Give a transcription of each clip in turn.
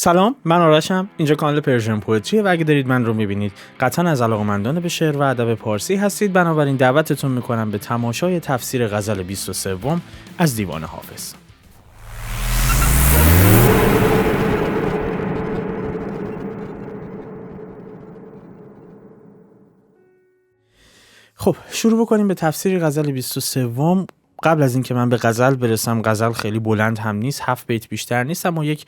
سلام، من آرشم. اینجا کانال پرژن پوئتری و اگه دارید من رو میبینید قطعا از علاقه‌مندان به شعر و ادب پارسی هستید. بنابراین دعوتتون میکنم به تماشای تفسیر غزل 23 از دیوان حافظ. خب شروع بکنیم به تفسیر غزل 23. قبل از اینکه من به غزل برسم، غزل خیلی بلند هم نیست، 7 بیت بیشتر نیست، اما یک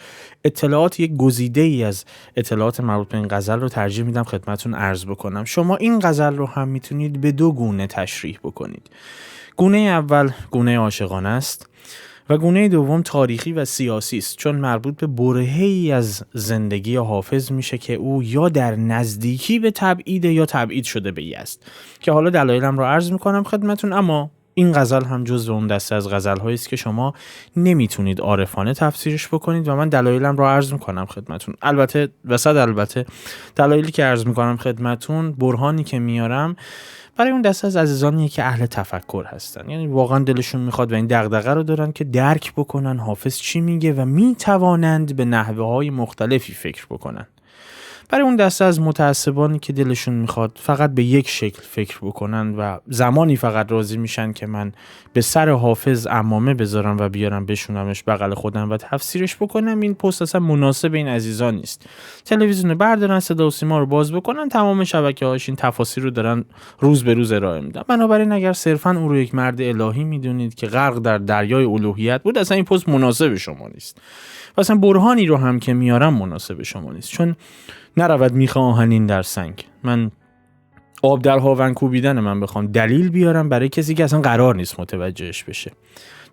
گزیده ای از اطلاعات مربوط به این غزل رو ترجیح میدم خدمتتون عرض بکنم. شما این غزل رو هم میتونید به دو گونه تشریح بکنید. گونه اول گونه عاشقانه است و گونه دوم تاریخی و سیاسی است، چون مربوط به برهه‌ای از زندگی حافظ میشه که او یا در نزدیکی به تبعید یا تبعید شده به یزد، که حالا دلایلم رو عرض میکنم خدمتتون. اما این غزل هم جزو اون دسته از غزل‌هایی است که شما نمیتونید عارفانه تفسیرش بکنید و من دلایلم رو عرض میکنم خدمتتون. البته دلایلی که عرض میکنم خدمتتون، برهانی که میارم برای اون دسته از عزیزانی که اهل تفکر هستن، یعنی واقعا دلشون میخواد و این دغدغه رو دارن که درک بکنن حافظ چی میگه و میتوانند به نحوه‌های مختلفی فکر بکنن. برای اون دسته از متعصبانی که دلشون میخواد فقط به یک شکل فکر بکنن و زمانی فقط راضی میشن که من به سر حافظ عمامه بذارم و بیارم بشونمش بغل خودم و تفسیرش بکنم، این پست اصلا مناسب این عزیزان نیست. تلویزیون بردارن، صدا و سیما رو باز بکنن، تمام شبکه‌هاش این تفاسیر رو دارن روز به روز ارائه میدن. بنابراین اگر صرفاً او رو یک مرد الهی میدونید که غرق در دریای الوهیت بود، اصلا این پست مناسب شما نیست. اصلا برهانی رو هم که میارم مناسب شما نیست، چون نرود میخ آهنین در سنگ. من آب در هاون کوبیدن من بخوام دلیل بیارم برای کسی که اصلا قرار نیست متوجهش بشه،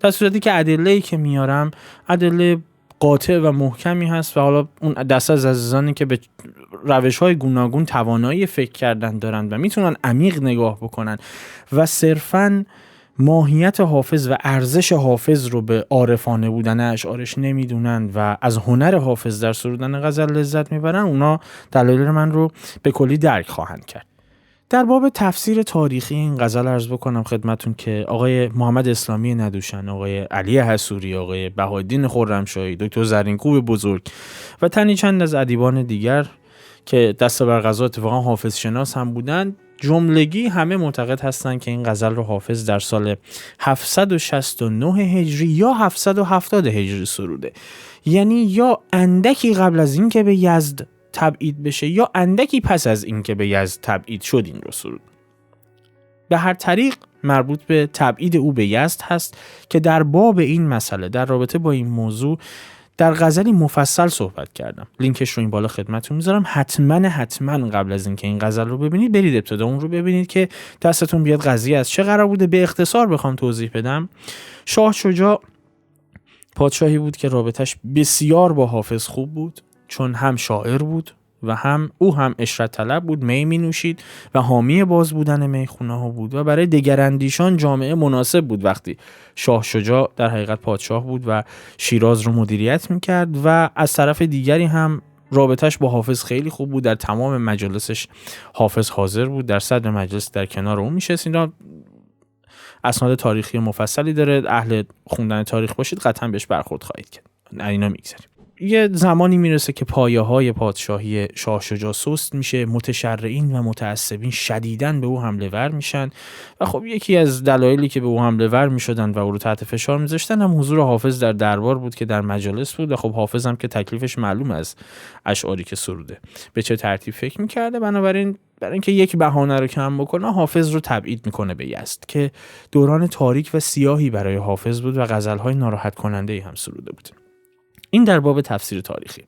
در صورتی که ادله‌ای که میارم ادله قاطع و محکمی هست و حالا اون دسته از عزیزانی که به روش‌های گوناگون توانایی فکر کردن دارن و میتونن عمیق نگاه بکنن و صرفاً ماهیت حافظ و ارزش حافظ رو به عارفانه بودن اشعارش نمیدونن و از هنر حافظ در سرودن غزل لذت میبرن، اونا دلایل من رو به کلی درک خواهند کرد. در باب تفسیر تاریخی این غزل عرض بکنم خدمتون که آقای محمد اسلامی ندوشن، آقای علی حسوری، آقای بهاءالدین خرمشاهی، دکتر زرینکوب بزرگ و تنی چند از ادیبان دیگر که دست بر غذا اتفاقا حافظ شناس هم بودن، جملگی همه معتقد هستند که این غزل رو حافظ در سال 769 هجری یا 770 هجری سروده، یعنی یا اندکی قبل از این که به یزد تبعید بشه یا اندکی پس از این که به یزد تبعید شد این رو سرود. به هر طریق مربوط به تبعید او به یزد هست که در باب این مسئله در رابطه با این موضوع در غزلی مفصل صحبت کردم. لینکش رو این بالا خدمتتون میذارم. حتما قبل از اینکه این غزل رو ببینید برید ابتدا اون رو ببینید که دستتون بیاد قضیه از چه قرار بوده. به اختصار بخوام توضیح بدم، شاه شجاع پادشاهی بود که رابطش بسیار با حافظ خوب بود، چون هم شاعر بود و هم عشرت طلب بود، می نوشید و حامی باز بودن میخونه ها بود و برای دگراندیشان جامعه مناسب بود وقتی شاه شجاع در حقیقت پادشاه بود و شیراز رو مدیریت میکرد و از طرف دیگری هم رابطش با حافظ خیلی خوب بود. در تمام مجالسش حافظ حاضر بود، در صدر مجلس در کنار اون میشست. اینا اسناد تاریخی مفصلی داره، اهل خوندن تاریخ باشید قطعا بهش برخورد خواهید کرد. اینا میگذاریم. یه زمانی میرسه که پایه‌های پادشاهی شاه شجاع سست میشه، متشرعین و متعصبین شدیداً به او حمله ور میشن و خب یکی از دلایلی که به او حمله ور میشدن و او رو تحت فشار میذاشتن هم حضور حافظ در دربار بود که در مجالس بود و خب حافظ هم که تکلیفش معلوم از اشعاری که سروده به چه ترتیب فکر میکرده. بنابراین برای اینکه یک بهانه رو کم بکنه حافظ رو تبعید میکنه به یزد که دوران تاریک و سیاهی برای حافظ بود و غزل‌های ناراحت کننده‌ای هم سروده بود. این در باب تفسیر تاریخی.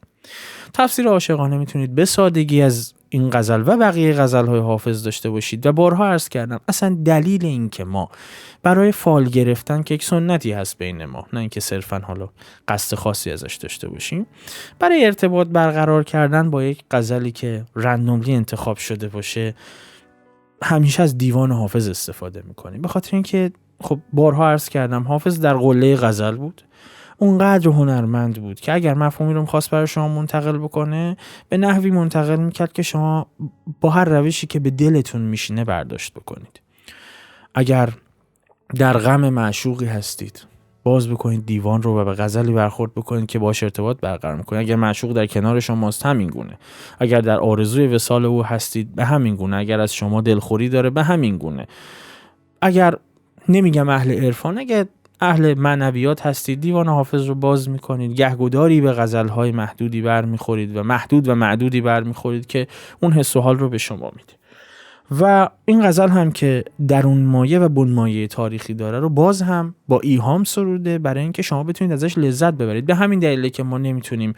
تفسیر عاشقانه میتونید به سادگی از این غزل و بقیه غزل‌های حافظ داشته باشید و بارها عرض کردم اصلا دلیل این که ما برای فال گرفتن که یک سنتی هست بین ما، نه اینکه صرفاً حالا قصد خاصی ازش داشته باشیم، برای ارتباط برقرار کردن با یک غزلی که رندوملی انتخاب شده باشه همیشه از دیوان حافظ استفاده میکنیم، به خاطر اینکه خب بارها عرض کردم حافظ در قله غزل بود، اونقدر هنرمند بود که اگر مفهومی رو می‌خواست برای شما منتقل بکنه به نحوی منتقل میکرد که شما با هر روشی که به دلتون میشینه برداشت بکنید. اگر در غم معشوقی هستید باز بکنید دیوان رو و به غزلی برخورد بکنید که باهاش ارتباط برقرار کنید. اگر معشوق در کنار شماست همین گونه، اگر در آرزوی وصال او هستید به همین گونه، اگر از شما دلخوری داره به همین گونه، اگر نمیگم اهل عرفان، اگر اهل معنویات هستید دیوان حافظ رو باز میکنید، گهگداری به غزلهای محدودی برمیخورید و محدود و معدودی برمیخورید که اون حس و حال رو به شما میده. و این غزل هم که درون مایه و بنمایه تاریخی داره رو باز هم با ایهام سروده برای اینکه شما بتونید ازش لذت ببرید. به همین دلیله که ما نمیتونیم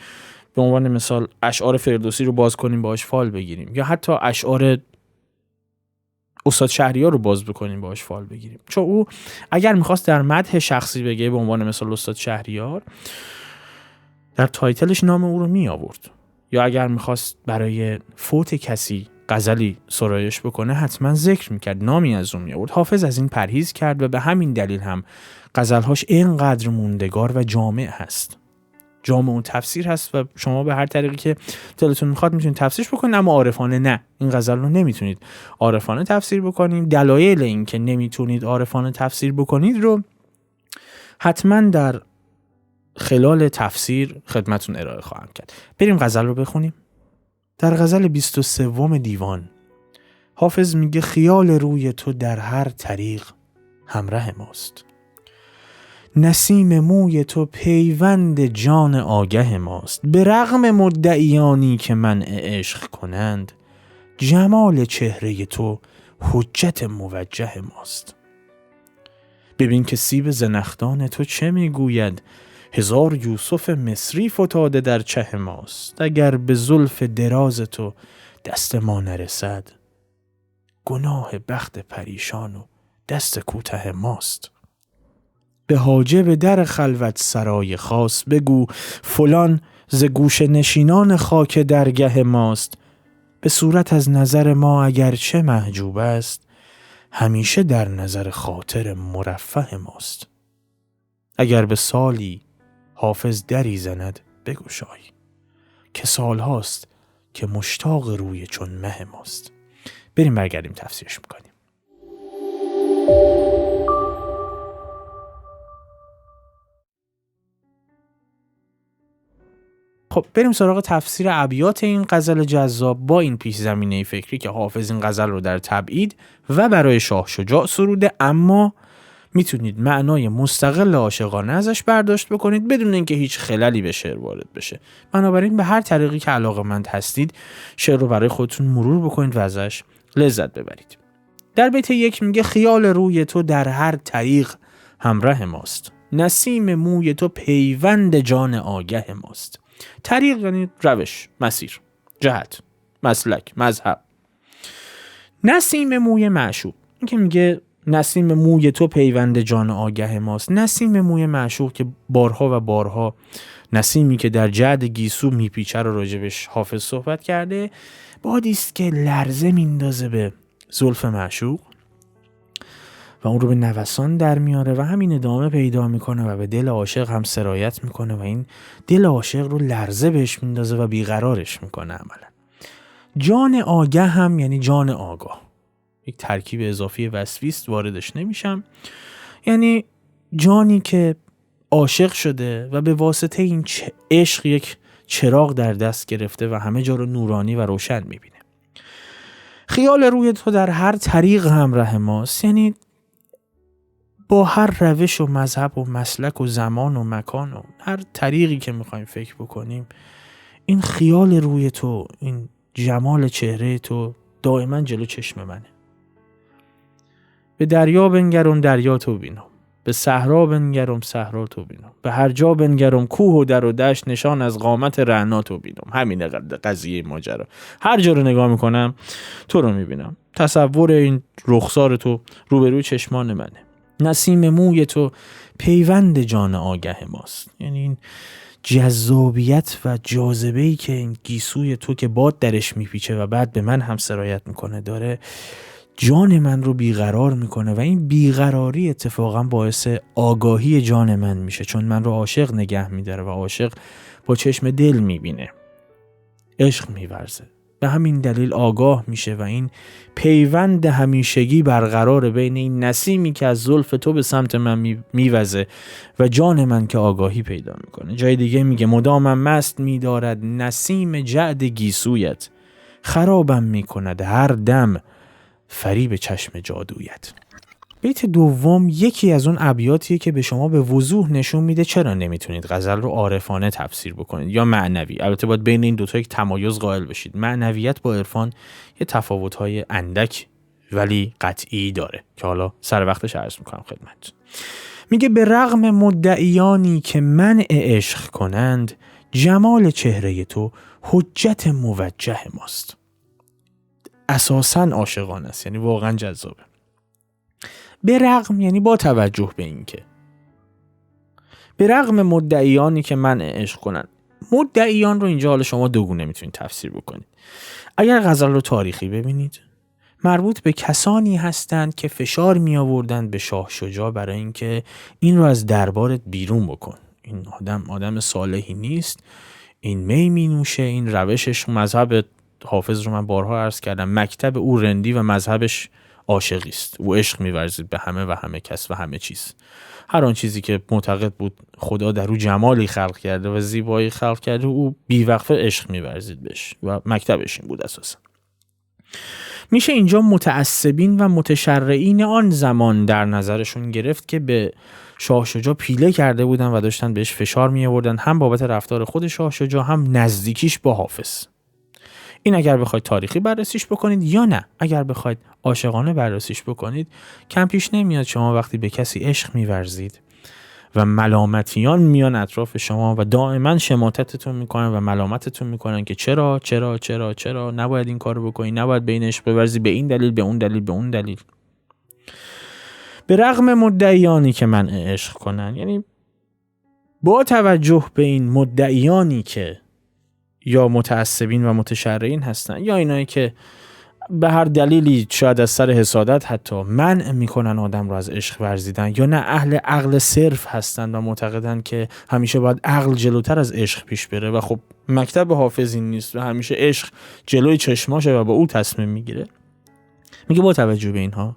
به عنوان مثال اشعار فردوسی رو باز کنیم باهاش فال بگیریم، یا حتی اشعار استاد شهریار رو باز بکنیم باهاش فال بگیریم، چون او اگر میخواست در مدح شخصی بگه به عنوان مثال استاد شهریار در تایتلش نام او رو می آورد، یا اگر میخواست برای فوت کسی غزلی سرایش بکنه حتما ذکر میکرد، نامی از اون می آورد. حافظ از این پرهیز کرد و به همین دلیل هم غزلهاش اینقدر موندگار و جامع هست. جامع اون تفسیر هست و شما به هر طریقی که دلتون میخواد میتونید تفسیرش بکنید، اما عارفانه نه، این غزل رو نمیتونید عارفانه تفسیر بکنید. دلایل این که نمیتونید عارفانه تفسیر بکنید رو حتما در خلال تفسیر خدمتون ارائه خواهم کرد. بریم غزل رو بخونیم. در غزل 23 دیوان حافظ میگه خیال روی تو در هر طریق همراه ماست، نسیم موی تو پیوند جان آگه ماست، به رغم مدعیانی که منع عشق کنند، جمال چهره تو حجت موجه ماست. ببین که سیب زنخدان تو چه میگوید، هزار یوسف مصری فتاده در چه ماست، اگر به زلف دراز تو دست ما نرسد، گناه بخت پریشان و دست کوته ماست. به حاجب در خلوت سرای خاص بگو، فلان ز گوش نشینان خاک درگه ماست، به صورت از نظر ما اگرچه محجوب است، همیشه در نظر خاطر مرفه ماست. اگر به سالی حافظ دری زند بگشای، که سال هاست که مشتاق روی چون مه ماست. بریم برگردیم تفسیرش میکنیم. خب بریم سراغ تفسیر ابیات این غزل جذاب با این پیش زمینه فکری که حافظ این غزل رو در تبعید و برای شاه شجاع سروده، اما میتونید معنای مستقل عاشقانه ازش برداشت بکنید بدون اینکه هیچ خللی به شعر وارد بشه. بنابراین به هر طریقی که علاقه‌مند هستید شعر رو برای خودتون مرور بکنید و ازش لذت ببرید. در بیت 1 میگه خیال روی تو در هر طریق همراه ماست، نسیم موی تو پیوند جان آگه ماست. طریق یعنی روش، مسیر، جهت، مسلک، مذهب. نسیم موی معشوق، این که میگه نسیم موی تو پیوند جان آگه ماست، نسیم موی معشوق که بارها و بارها نسیمی که در جعد گیسو میپیچه رو راجبش حافظ صحبت کرده، بادیست که لرزه میندازه به زلف معشوق و اون رو به نوسان در میاره و همین ادامه پیدا میکنه و به دل عاشق هم سرایت میکنه و این دل عاشق رو لرزه بهش میندازه و بیقرارش میکنه عملا. جان آگه هم یعنی جان آگاه، یک ترکیب اضافی وصفیست، واردش نمیشم. یعنی جانی که عاشق شده و به واسطه این عشق یک چراغ در دست گرفته و همه جا رو نورانی و روشن میبینه. خیال روی تو در هر طریق همراه ماست، یعنی با هر روش و مذهب و مسلک و زمان و مکان و هر طریقی که میخوایم فکر بکنیم، این خیال روی تو، این جمال چهره تو دائما جلو چشم منه. به دریا بنگرم دریا تو بینم، به صحرا بنگرم صحرا تو بینم، به هر جا بنگرم کوه و در و دشت نشان از قامت رعنا تو بینم. همین قضیه ماجرا، هر جا رو نگاه میکنم تو رو میبینم، تصور این رخسار تو روبروی چشمان منه. نسیم موی تو پیوند جان آگه ماست، یعنی این جذابیت و جاذبه‌ای که این گیسوی تو که باد درش میپیچه و بعد به من هم سرایت میکنه داره جان من رو بیقرار میکنه و این بیقراری اتفاقا باعث آگاهی جان من میشه، چون من رو عاشق نگه میداره و عاشق با چشم دل میبینه، عشق میورزه. به همین دلیل آگاه میشه و این پیوند همیشگی برقرار بین این نسیمی که از زلف تو به سمت من میوزه و جان من که آگاهی پیدا میکنه. جای دیگه میگه مدامم مست میدارد نسیم جعد گیسویت، خرابم میکند هر دم فریب چشم جادویت. بیت دوم یکی از اون ابیاتیه که به شما به وضوح نشون میده چرا نمیتونید غزل رو عارفانه تفسیر بکنید یا معنوی. البته باید بین این دوتا یک تمایز قائل بشید. معنویت با عرفان یه تفاوت‌های اندک ولی قطعی داره که حالا سر وقتش عرض میکنم خدمت. میگه به رغم مدعیانی که منع عشق کنند، جمال چهره تو حجت موجه ماست. اساساً عاشقانه است، یعنی واقعا جذابه. به رغم یعنی با توجه به این که، به رغم مدعیانی که منع عشق کنند. مدعیان رو اینجا حالا شما دوگونه میتونید تفسیر بکنید. اگر غزل رو تاریخی ببینید، مربوط به کسانی هستند که فشار می آوردند به شاه شجاع برای اینکه این رو از دربارت بیرون بکن. این آدم صالحی نیست، این می می نوشه، این روشش، مذهب حافظ رو من بارها عرض کردم، مکتب او رندی و مذهبش عاشقی است. او عشق می‌ورزید به همه و همه کس و همه چیز. هر آن چیزی که معتقد بود خدا در او جمالی خلق کرده و زیبایی خلق کرده، او بی‌وقفه عشق می‌ورزید بهش و مکتبش این بود اساسا. میشه اینجا متعصبین و متشرعین آن زمان در نظرشون گرفت که به شاه شجاع پیله کرده بودن و داشتن بهش فشار می آوردن، هم بابت رفتار خود شاه شجاع هم نزدیکیش با حافظ. این اگر بخواید تاریخی بررسیش بکنید یا نه اگر بخواید عاشقانه بررسیش بکنید، کم پیش نمیاد شما وقتی به کسی عشق می‌ورزید و ملامتیان میان اطراف شما و دائما شماتتتون میکنن و ملامتتون میکنن که چرا نباید این کارو بکنی، نباید به این عشق بورزی، به این دلیل، به اون دلیل. به رغم مدعیانی که منع عشق کنن، یعنی با توجه به این مدعیانی که یا متعصبین و متشرعین هستن یا اینایی که به هر دلیلی شاید از سر حسادت حتی منع میکنن آدم رو از عشق ورزیدن، یا نه اهل عقل صرف هستن و معتقدن که همیشه باید عقل جلوتر از عشق پیش بره و خب مکتب حافظ این نیست و همیشه عشق جلوی چشماشه و با او تصمیم میگیره. میگه با توجه به اینها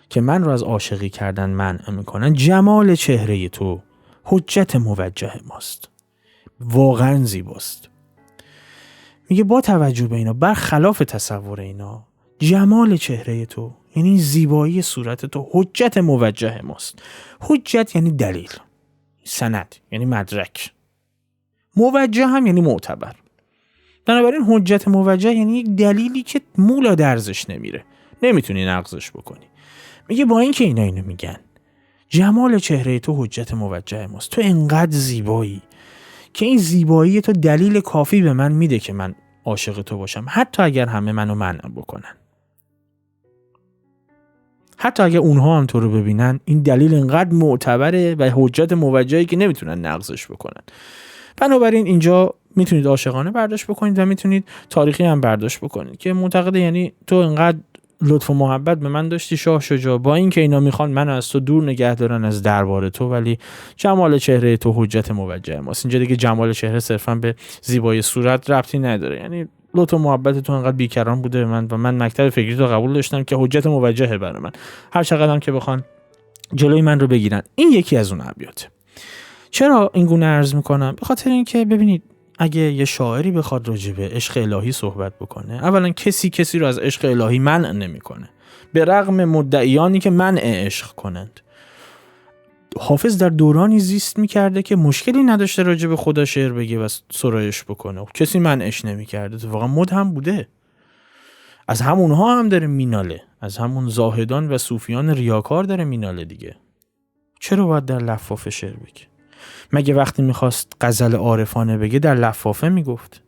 که من رو از عاشقی کردن منع میکنن، جمال چهره تو حجت موجه ماست، واقعا زیباست. میگه با توجه به اینا، برخلاف تصور اینا، جمال چهره تو یعنی زیبایی صورت تو حجت موجه ماست. حجت یعنی دلیل، سند یعنی مدرک، موجه هم یعنی معتبر. بنابراین حجت موجه یعنی یک دلیلی که مولا درزش نمیره، نمیتونی نقضش بکنی. میگه با این که اینا اینو میگن، جمال چهره تو حجت موجه ماست، تو انقدر زیبایی که این زیبایی تو دلیل کافی به من میده که من عاشق تو باشم، حتی اگر همه منو منع بکنن، حتی اگر اونها هم تو رو ببینن، این دلیل انقدر معتبره و حجت موجهی که نمیتونن نقضش بکنن. بنابراین اینجا میتونید عاشقانه برداشت بکنید و میتونید تاریخی هم برداشت بکنید که معتقده یعنی تو انقدر لطف و محبت به من داشتی شاه شجاع، با این که اینا میخوان منو از تو دور نگه دارن از دربار تو، ولی جمال چهره تو حجت موجه ماست. اینجا دیگه جمال چهره صرفا به زیبایی صورت ربطی نداره، یعنی لطف و محبت تو انقدر بیکران بوده به من و من مکتب فکری تو قبول داشتم که حجت موجهه برای من، هر چقدر هم که بخوان جلوی من رو بگیرن. این یکی از اون ابیاته. چرا این گونه عرض میکنم؟ به خاطر اینکه ببینید اگه یه شاعری بخواد راجع به عشق الهی صحبت بکنه، اولا کسی رو از عشق الهی منع نمیکنه، به رغم مدعیانی که منع عشق کنند. حافظ در دورانی زیست میکرده که مشکلی نداشته راجع به خدا شعر بگه و سرایش بکنه، کسی منعش نمیکرده، تو واقعا مد هم بوده. از همونها هم داره میناله، از همون زاهدان و صوفیان ریاکار داره میناله دیگه. چرا باید در لفافه شعر بگه؟ مگه وقتی میخواست غزل عارفانه بگه در لفافه میگفت؟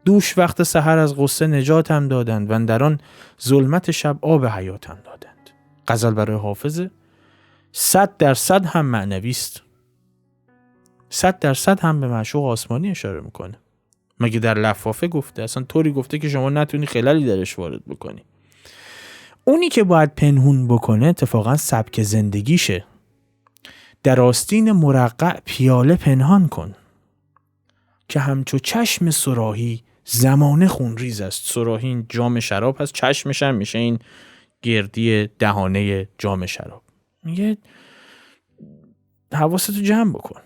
دوش وقت سحر از غصه نجاتم دادند و اندران ظلمت شب آب حیاتم دادند. غزل برای حافظه 100% هم معنوی است، 100% هم به معشوق آسمانی اشاره میکنه. مگه در لفافه گفته؟ اصلا طوری گفته که شما نتونی خلالی درش وارد بکنی. اونی که باید پنهون بکنه اتفاقا سبک زندگیشه. در آستین مرقع پیاله پنهان کن که همچو چشم صراحی زمانه خونریز است. صراحی این جام شراب هست، چشمش هم میشه این گردی دهانه جام شراب. میگه حواستو جمع بکن،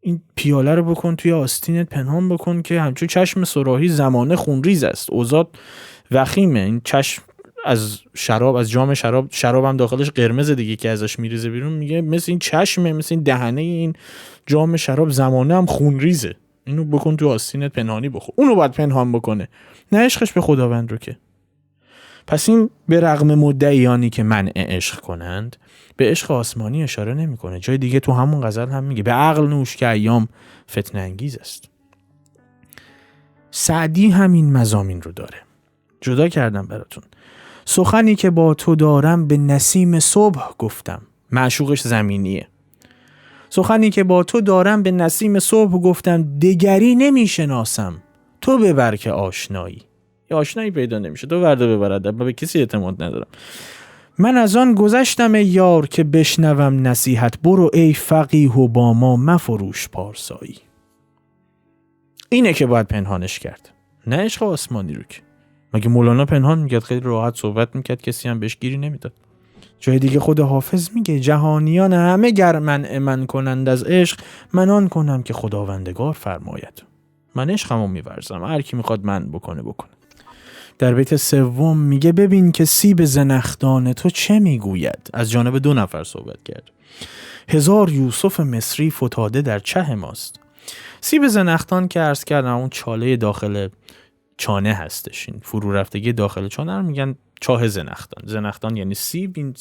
این پیاله رو بکن توی آستینت پنهان بکن که همچون چشم صراحی زمانه خونریز است. اوضاع وخیمه. این چشم از شراب، از جام شراب هم داخلش قرمز دیگه که ازش میریزه بیرون. میگه مثل این چشمه، مثل این دهنه این جام شراب زمانه هم خونریزه. اینو بکن تو آستینت پنهانی بخور. اونو باید پنهان بکنه، نه عشقش به خداوند رو که. پس این به رغم مدعیانی که منع عشق کنند به عشق آسمانی اشاره نمیکنه. جای دیگه تو همون غزل هم میگه به عقل نوش که ایام فتنه انگیز است. سعدی همین مضامین رو داره. جدا کردم براتون. سخنی که با تو دارم به نسیم صبح گفتم. معشوقش زمینیه. سخنی که با تو دارم به نسیم صبح گفتم، دگری نمیشناسم تو ببر که آشنایی. یا آشنایی پیدا نمیشه، تو ورده ببرد، من به کسی اعتماد ندارم. من از آن گذشتم ای یار که بشنوم نصیحت، برو ای فقیه و با ما مفروش پارسایی. اینه که باید پنهانش کرد، نه عشق آسمانی رو که. مگه مولانا پنهان میکرد؟ خیلی راحت صحبت میکرد، کسی هم بهش گیری نمیداد. جای دیگه خود حافظ میگه جهانیان همه گر من کنند از عشق، من آن کنم که خداوندگار فرماید. من عشقمو میورزم، هر کی میخواد من بکنه. در بیت سوم میگه ببین که سیب زنخدان تو چه میگوید. از جانب 2 نفر صحبت کرد. 1000 یوسف مصری فتاده در چه ماست. سیب زنخدان که عرض کردم اون چاله داخل چانه هستش. این فرو رفتگی داخل چانه رو میگن چاه زنخدان. زنخدان یعنی سیب. این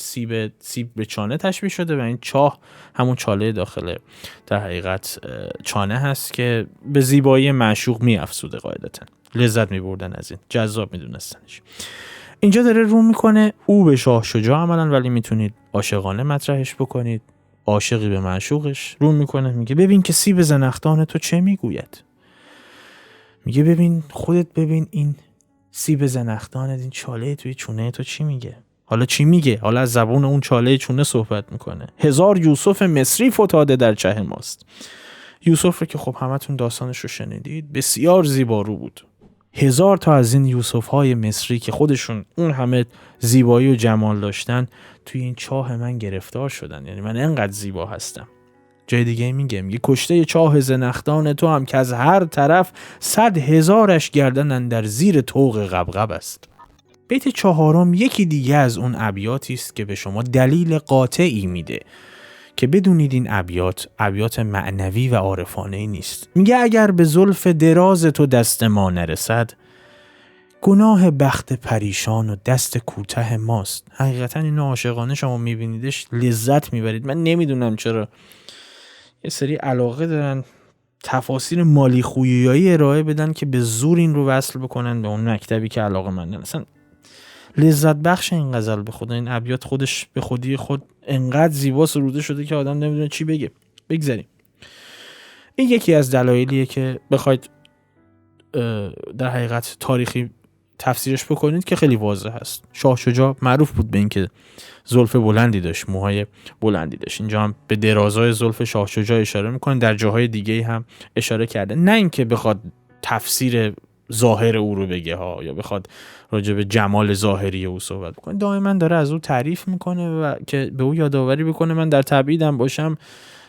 سیب به چانه تشبیه شده و این چاه همون چاله داخل در حقیقت چانه هست که به زیبایی معشوق میافزوده. قاعدتا لذت میبردن از این، جذاب میدونستنش. اینجا داره رو میکنه او به شاه شجاع عملا، ولی میتونید عاشقانه مطرحش بکنید. عاشقی به معشوقش رو میکنه، میگه ببین که سیب زنخدان تو چه میگوید. میگه ببین خودت، ببین این سیب زنخدانت، این چاله توی چونه تو چی میگه. حالا چی میگه؟ حالا از زبون اون چاله چونه صحبت میکنه. 1000 یوسف مصری فتاده در چه ماست. یوسف رو که خب همتون داستانش رو شنیدید، بسیار زیبارو بود. 1000 تا از این یوسف های مصری که خودشون اون همه زیبایی و جمال داشتن توی این چاه من گرفتار شدن. یعنی من انقدر زیبا هستم. جای دیگه میگه کشته چاه زنخدان تو هم که از هر طرف 100,000 گردن در زیر طوق غبغب است. بیت 4 یکی دیگه از اون ابیاتی است که به شما دلیل قاطعی میده که بدونید این ابیات معنوی و عارفانه نیست. میگه اگر به زلف دراز تو دست ما نرسد، گناه بخت پریشان و دست کوته ماست. حقیقتا اینو عاشقانه شما میبینیدش لذت میبرید. من نمیدونم چرا یه سری علاقه دارن تفاسیر مالی خویایی ارائه بدن که به زور این رو وصل بکنن به اون مکتبی که علاقه مندن. اصلا لذت بخش این غزل به خدا. این ابیات خودش به خودی خود انقدر زیبا سروده شده که آدم نمیدونه چی بگه. بگذاریم. این یکی از دلایلیه که بخواید در حقیقت تاریخی تفسیرش بکنید که خیلی واضح هست. شاه شجاع معروف بود به این که زلف بلندی داشت، موهای بلندی داشت. اینجا هم به درازای زلف شاه شجاع اشاره میکنه، در جاهای دیگه هم اشاره کرده. نه اینکه بخواد تفسیر ظاهر او رو بگه ها، یا بخواد راجع به جمال ظاهری او صحبت بکنه. دائما داره از او تعریف میکنه و که به او یادآوری بکنه من در تبعیدم باشم،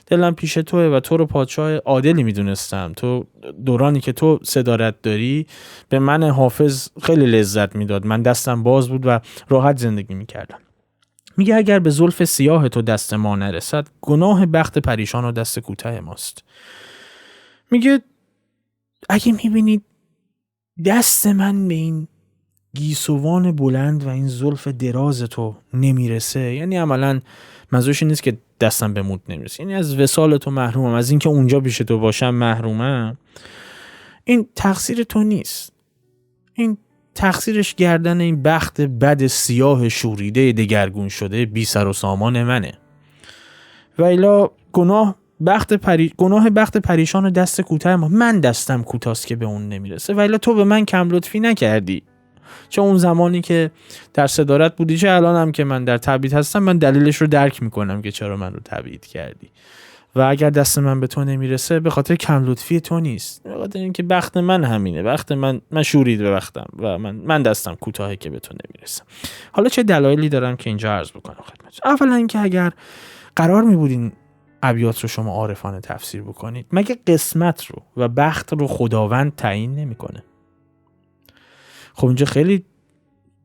دلم پیش توه و تو رو پادشاه عادلی میدونستم. تو دورانی که تو صدارت داری به من حافظ خیلی لذت میداد. من دستم باز بود و راحت زندگی میکردم. میگه اگر به زلف سیاه تو دست ما نرسد، گناه بخت پریشان و دست کوته ماست. میگه اگه میبینید دست من به این گیسوان بلند و این زلف دراز تو نمیرسه، یعنی عملاً منظورش نیست که دستم به مود نمیرسه، یعنی از وصال تو محرومم، از اینکه اونجا پیش تو باشم محرومم. این تقصیر تو نیست، این تقصیرش گردن این بخت بد سیاه شوریده دگرگون شده بی سر و سامان منه. و الا گناه بخت پریشان و دست کوتاه من دستم کوتاست که به اون نمیرسه. و الا تو به من کم لطفی نکردی، چه اون زمانی که در صدارت بودی چه الانم که من در تبعید هستم. من دلیلش رو درک میکنم که چرا من رو تبعید کردی و اگر دست من به تو نمیرسه به خاطر کم لطفی تو نیست، به خاطر اینکه بخت من همینه، بخت من شورید به بختم و من دستم کوتاهه که به تو نمیرسم. حالا چه دلایلی دارم که اینجا عرض بکنم خدمتتون؟ اولا اینکه اگر قرار می‌بودین ابیات رو شما عارفانه تفسیر بکنید، مگه قسمت رو و بخت رو خداوند تعیین نمی‌کنه؟ خب اینجا خیلی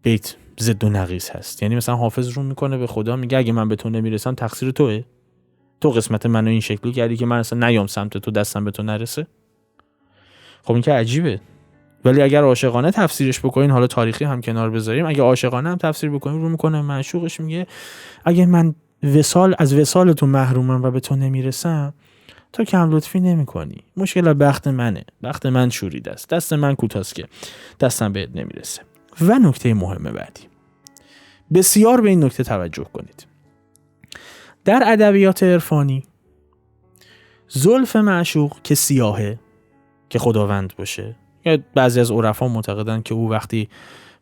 بیت ضد و نقیض هست. یعنی مثلا حافظ رو میکنه به خدا، میگه اگه من به تو نمیرسم تقصیر توئه، تو قسمت منو این شکلی کردی که من اصلا نیام سمت تو، دستم به تو نرسه. خب این که عجیبه. ولی اگر عاشقانه تفسیرش بکنین، حالا تاریخی هم کنار بذاریم، اگه عاشقانه هم تفسیر بکنیم، رو میکنه معشوقش، میگه اگه من از وصال تو محرومم و به تو نمیرسم، تو کم لطفی نمیکنی، مشکل بخت منه، بخت من شوریده است، دست من کوتاست که دستم بهت نمیرسه. و نکته مهم بعدی، بسیار به این نکته توجه کنید. در ادبیات عرفانی زلف معشوق که سیاهه، که خداوند باشه، یا بعضی از عرفا معتقدن که او وقتی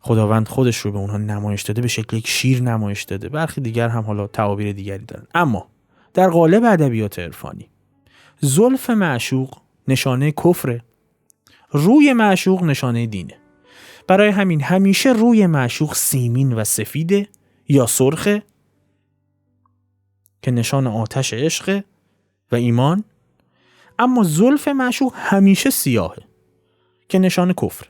خداوند خودش رو به اونها نمایش داده به شکل یک شیر نمایش داده، برخی دیگر هم حالا تعابیر دیگری دارن. اما در قالب ادبیات عرفانی زلف معشوق نشانه کفره، روی معشوق نشانه دینه. برای همین همیشه روی معشوق سیمین و سفیده یا سرخه که نشان آتش عشق و ایمان، اما زلف معشوق همیشه سیاهه که نشان کفر.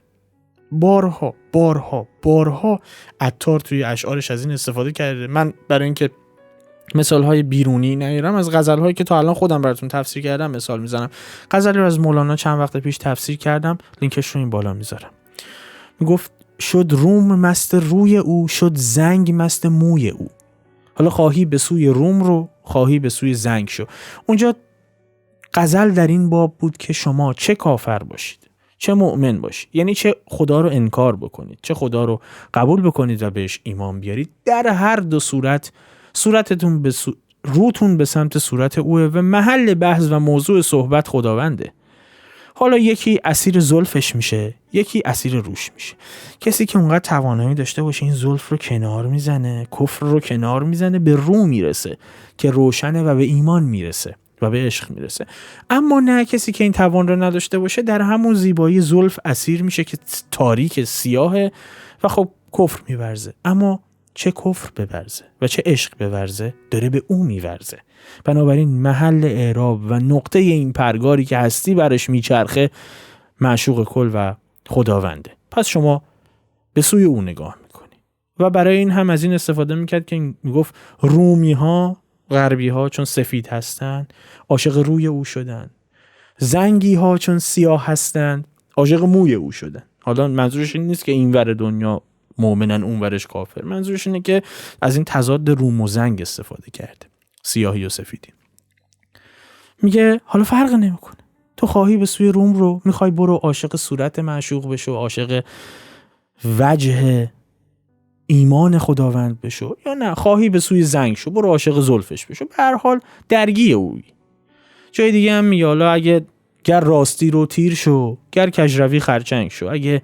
بارها بارها بارها عطار توی اشعارش از این استفاده کرده. من برای اینکه مثالهای بیرونی نیارم، از غزلهایی که تا الان خودم براتون تفسیر کردم مثال میزنم. غزلی رو از مولانا چند وقت پیش تفسیر کردم، لینکش رو این بالا میذارم. میگفت شد روم مست روی او، شد زنگ مست موی او. حالا خواهی به سوی روم رو، خواهی به سوی زنگ شو. اونجا غزل در این باب بود که شما چه کافر باشید، چه مؤمن باشید، یعنی چه خدا رو انکار بکنید، چه خدا رو قبول بکنید و بهش ایمان بیارید، در هر دو صورت صورتتون روتون به سمت صورت اوه و محل بحث و موضوع صحبت خداونده. حالا یکی اسیر زلفش میشه، یکی اسیر روش میشه. کسی که اونقدر توانایی داشته باشه این زلف رو کنار میزنه، کفر رو کنار میزنه، به رو میرسه که روشنه و به ایمان میرسه و به عشق میرسه. اما نه، کسی که این توان رو نداشته باشه در همون زیبایی زلف اسیر میشه که تاریک سیاهه و خب کفر میورزه. اما چه کفر بورزه و چه عشق بورزه، داره به او میورزه. بنابراین محل اعراب و نقطه این پرگاری که هستی برش میچرخه معشوق کل و خداونده. پس شما به سوی او نگاه میکنی. و برای این هم از این استفاده میکرد که میگفت رومی ها، غربی ها چون سفید هستن عاشق روی او شدن، زنگی ها چون سیاه هستن عاشق موی او شدن. حالا منظورش این نیست که این ور دنیا مؤمنن اون ورش کافر، منظورش اینه که از این تضاد روم و زنگ استفاده کرده، سیاهی و سفیدی. میگه حالا فرق نمیکنه، تو خواهی به سوی روم رو، میخوای برو عاشق صورت معشوق بشو، عاشق وجه ایمان خداوند بشو، یا نه خواهی به سوی زنگ شو، برو عاشق زلفش بشو، به هر حال درگی اوی. جای دیگه هم میگه حالا اگه گر راستی رو تیر شو، گر کجروی خرچنگ شو. اگه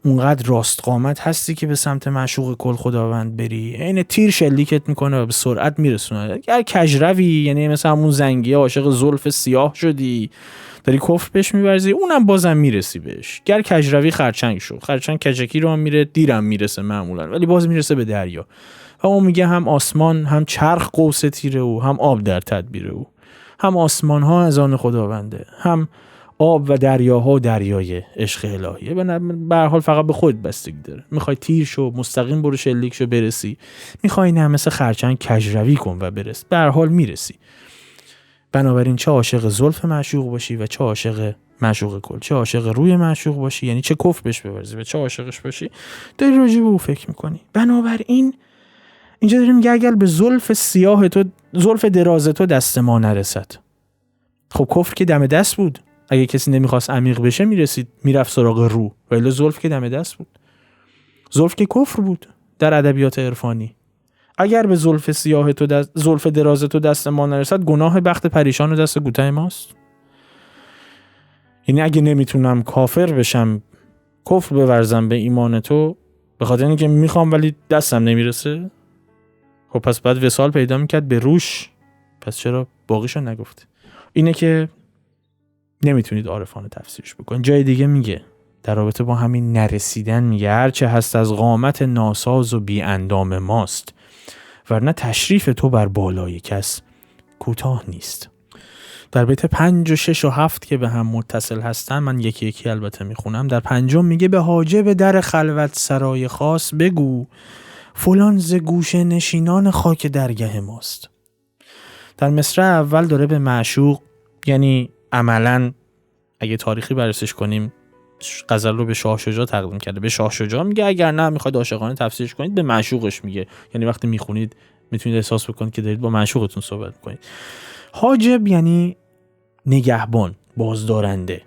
اونقدر راست قامت هستی که به سمت معشوق کل خداوند بری، این تیر شلیکت میکنه و به سرعت میرسونه. گر کجروی یعنی مثلا همون زنگیه، عاشق زلف سیاه شدی، داری کفر بهش میورزی، اونم بازم میرسی بهش. گر کجروی خرچنگ شو، خرچنگ کجکی رو هم میره، دیرم میرسه معمولا، ولی باز میرسه به دریا. و اون میگه هم آسمان هم چرخ قوس تیره او، هم آب در تدبیر او. هم آسمان ها از آن خداونده، هم آب و دریاها و دریای عشق الهیه. به هر حال فقط به خود بستگی داره. میخوای تیر شو مستقیم برو شلیک شو برسی، میخوای نه مثل خرچنگ کجروی کن و برس، به هر حال میرسی. بنابراین چه عاشق زلف معشوق باشی و چه عاشق معشوق کل، چه عاشق روی معشوق باشی یعنی چه کفر بهش بورزی و چه عاشقش باشی، داری راجع به او فکر میکنی. بنابراین اینجا داریم میگه اگر به زلف سیاه تو، زلف دراز تو دست ما نرسد، خب کفر که دم دست بود. اگه کسی نمیخواست عمیق بشه میرفت سراغ رو، ولی زلف که دم دست بود. زلف که کفر بود در ادبیات عرفانی. اگر به زلف سیاه تو زلف دراز تو دست ما نرسد، گناه بخت پریشان و دست کوتاه ماست. یعنی اگه نمیتونم کافر بشم، کفر بورزم به ایمان تو، به خاطر اینکه میخوام ولی دستم نمیرسه، خب پس بعد وصال پیدا میکرد به روش. پس چرا باقیشو نگفتی؟ اینه که نمیتونید عارفانه تفسیرش بکنید. جای دیگه میگه در رابطه با همین نرسیدن، میگه هرچه هست از قامت ناساز و بی اندام ماست، ورنه تشریف تو بر بالای کس کوتاه نیست. در بیت 5 و 6 و 7 که به هم متصل هستن، من یکی یکی البته میخونم. در پنجم میگه به حاجب در خلوت سرای خاص بگو، فلان ز گوشه نشینان خاک درگه ماست. در مصرع اول داره به معشوق، یعنی عملاً اگه تاریخی بررسیش کنیم غزل رو به شاه شجاع تقدیم کرده. به شاه شجاع میگه، اگر نه میخواید عاشقانه تفسیرش کنید به معشوقش میگه، یعنی وقتی میخونید میتونید احساس بکنید که دارید با معشوقتون صحبت میکنید. حاجب یعنی نگهبان، بازدارنده،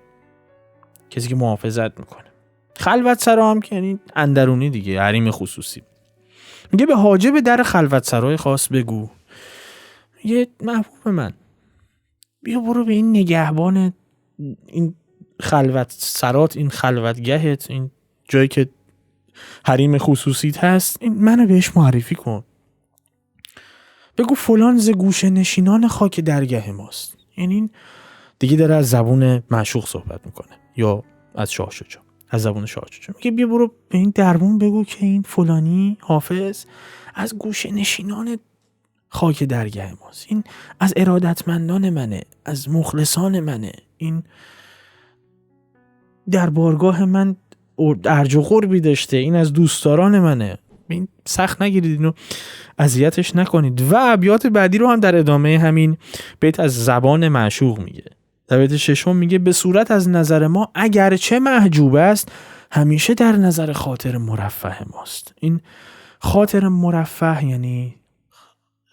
کسی که محافظت میکنه. خلوت سرا هم که یعنی اندرونی دیگه، حریم خصوصی. میگه به حاجب در خلوت سرای خاص بگو، میگه محبوب من بیا برو به این نگهبان این خلوت سرات، این خلوتگهت، این جایی که حریم خصوصیت هست، این منو بهش معرفی کن. بگو فلان ز گوشه نشینان خاک درگه ماست. یعنی این دیگه داره از زبون معشوق صحبت میکنه یا از شاه شجاع، از زبون شاه شجاع. میگه بیا برو به این دربون بگو که این فلانی حافظ از گوشه نشینان خاک درگه ماست، این از ارادتمندان منه، از مخلصان منه، این در بارگاه من ارج و قربی داشته، این از دوستداران منه. این سخت نگیرید، اینو اذیتش نکنید. و ابیات بعدی رو هم در ادامه همین بیت از زبان معشوق میگه. در بیت 6 میگه به صورت از نظر ما اگرچه محجوب است، همیشه در نظر خاطر مرفه ماست. این خاطر مرفه یعنی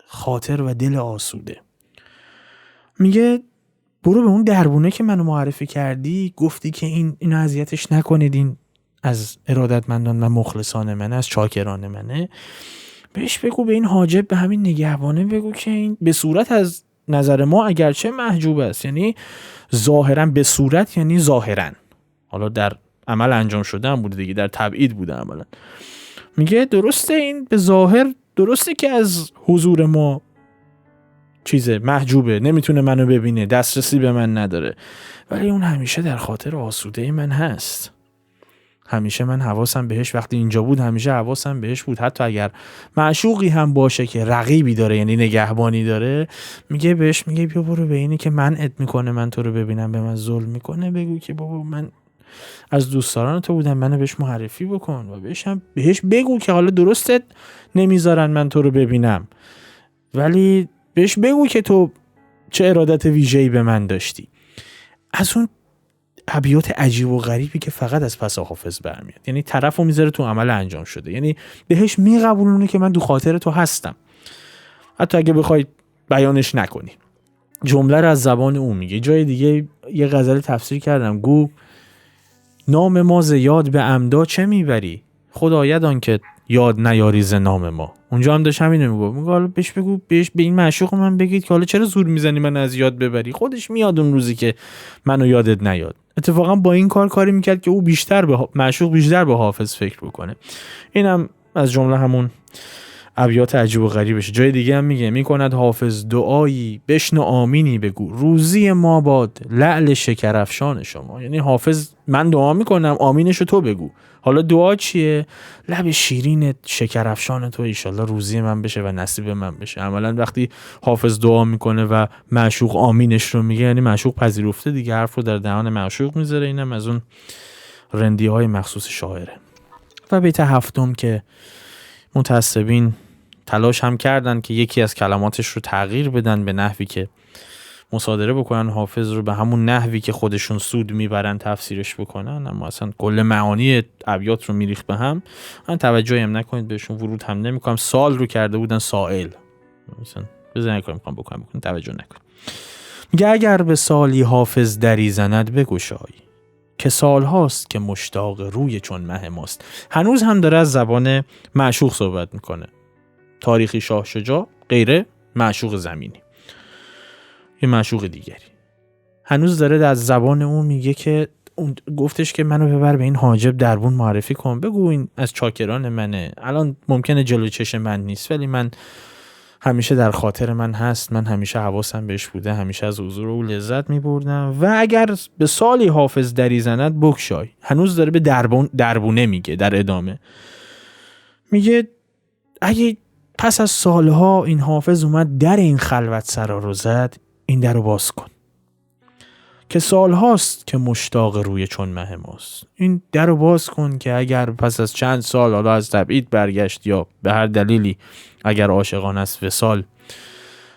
خاطر و دل آسوده. میگه برو به اون دربونه که منو معرفی کردی، گفتی که اینو اذیتش نکنید، این از ارادتمندان و مخلصان منه، از چاکران منه. بهش بگو، به این حاجب، به همین نگهبانه بگو که این به صورت از نظر ما اگرچه محجوب است، یعنی ظاهرا، به صورت یعنی ظاهرا، حالا در عمل انجام شده هم بوده دیگه، در تبعید بوده عملا. میگه درسته این به ظاهر درسته که از حضور ما چیزه محجوبه، نمیتونه منو ببینه، دسترسی به من نداره، ولی اون همیشه در خاطر آسوده من هست. همیشه من حواسم بهش، وقتی اینجا بود همیشه حواسم بهش بود. حتی اگر معشوقی هم باشه که رقیبی داره، یعنی نگهبانی داره، میگه بهش، میگه بیا برو به اینی که منعت میکنه من تو رو ببینم، به من ظلم میکنه، بگو که بابا من از دوستداران تو بودم، منو بهش معرفی بکن و بهش بگو که حالا درسته نمیذارن من تو رو ببینم، ولی بهش بگو که تو چه ارادت ویژه‌ای به من داشتی. از اون ابیات عجیب و غریبی که فقط از پس حافظ برمیاد، یعنی طرفو میذاره تو عمل انجام شده، یعنی بهش میقبولونه که من دو خاطر تو هستم، حتی اگه بخوای بیانش نکنی. جمله رو از زبان اون میگه. جای دیگه یه غزل تفسیر کردم، گو نام ما ز یاد به عمدا چه میبری، خداید آن که یاد نیاری ز نام ما. اونجا هم داشت همینو میگه حالا بهش بگو، بهش به این معشوق من بگید که حالا چرا زور میزنی من از یاد ببری، خودش میاد اون روزی که منو یادت نیاد. اتفاقا با این کاری میکرد که او معشوق بیشتر به حافظ فکر بکنه. اینم از جمله همون ابیات عجیب و غریبشه. جای دیگه هم میگه میکند حافظ دعایی بشنو آمینی بگو، روزی ما باد لعل شکرافشان شما. یعنی حافظ من دعا میکنم، آمینشو تو بگو. حالا دعا چیه؟ لب شیرین شکرافشان تو ایشالله روزی من بشه و نصیب من بشه. عملا وقتی حافظ دعا میکنه و معشوق آمینش رو میگه، یعنی معشوق پذیرفته دیگه، حرف رو در دهان معشوق میذاره. اینم از اون رندی های مخصوص شاعره. و بیت 7 که متعصبین تلاش هم کردن که یکی از کلماتش رو تغییر بدن به نحوی که مصادره بکنن حافظ رو به همون نحوی که خودشون سود میبرن تفسیرش بکنن، اما اصلا کل معانی ابیات رو میریخت به هم. من توجهی هم نکنید بهشون، ورود هم نمیکنم. سال رو کرده بودن سائل، مثلا بزنید کار میخوام بکنم توجه نکن. میگه اگر به سالی حافظ دری زند بگشای، که سال هاست که مشتاق روی چون مه ماست. هنوز هم داره از زبان معشوق صحبت میکنه. تاریخی شاه شجاع غیره، معشوق زمینی یه معشوق دیگری. هنوز داره از زبان اون میگه که گفتش که منو ببر به این حاجب دربون معرفی کن، بگو این از چاکران منه، الان ممکنه جلوی چشم من نیست ولی من همیشه در خاطر من هست، من همیشه حواسم بهش بوده، همیشه از حضور او لذت می‌بردم و اگر به سالی حافظ دری زند بگشای. هنوز داره به دربونه میگه. در ادامه میگه اگه پس از سالها این حافظ اومد در این خلوت سرا رو زد، این در رو باز کن که سالهاست که مشتاق روی چون مه ماست. این در رو باز کن که اگر پس از چند سال حالا از تبعید برگشت یا به هر دلیلی اگر عاشقانه است وصال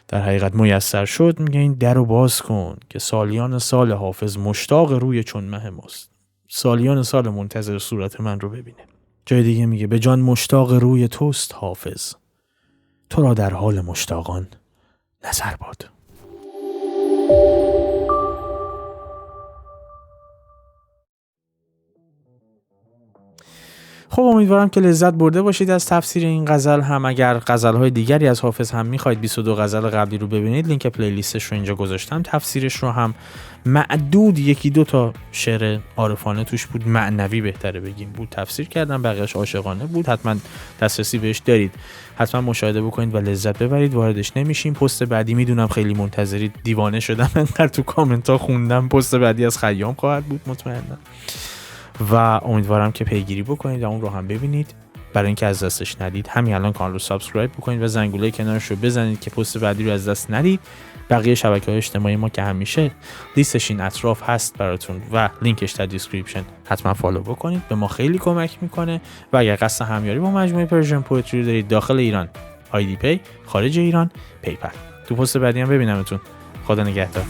در حقیقت میسر شد، میگه این در رو باز کن که سالیان سال حافظ مشتاق روی چون مه ماست. سالیان سال منتظر صورت من رو ببینه. جای دیگه میگه به جان مشتاق روی توست حافظ، تو را در حال مشتاقان نظر باد. خب امیدوارم که لذت برده باشید از تفسیر این غزل. هم اگر غزل‌های دیگری از حافظ هم می‌خواید 22 غزل قبلی رو ببینید، لینک پلیلیستش رو اینجا گذاشتم. تفسیرش رو هم معدود 1-2 تا شعر عارفانه توش بود، معنوی بهتره بگیم، بود تفسیر کردم، بقیه‌اش عاشقانه بود. حتما دسترسی بهش دارید، حتما مشاهده بکنید و لذت ببرید. واردش نمیشیم. پست بعدی میدونم خیلی منتظرید، دیوانه شدم انقدر تو کامنت‌ها خوندم. پست بعدی از خیام خواهد بود مطمئنا و امیدوارم که پیگیری بکنید و اون رو هم ببینید. برای اینکه از دستش ندید همین الان کانال رو سابسکرایب بکنید و زنگوله کنارش رو بزنید که پست بعدی رو از دست ندید. بقیه شبکه‌های اجتماعی ما که همیشه لیستش این اطراف هست براتون و لینکش در دیسکریپشن، حتما فالو بکنید، به ما خیلی کمک میکنه. و اگر قصد همیاری با مجموعه پرژن پوئتری دارید داخل ایران آیدی پی، خارج ایران پیپل. تو پست بعدی هم ببینمتون. خدا نگهدار.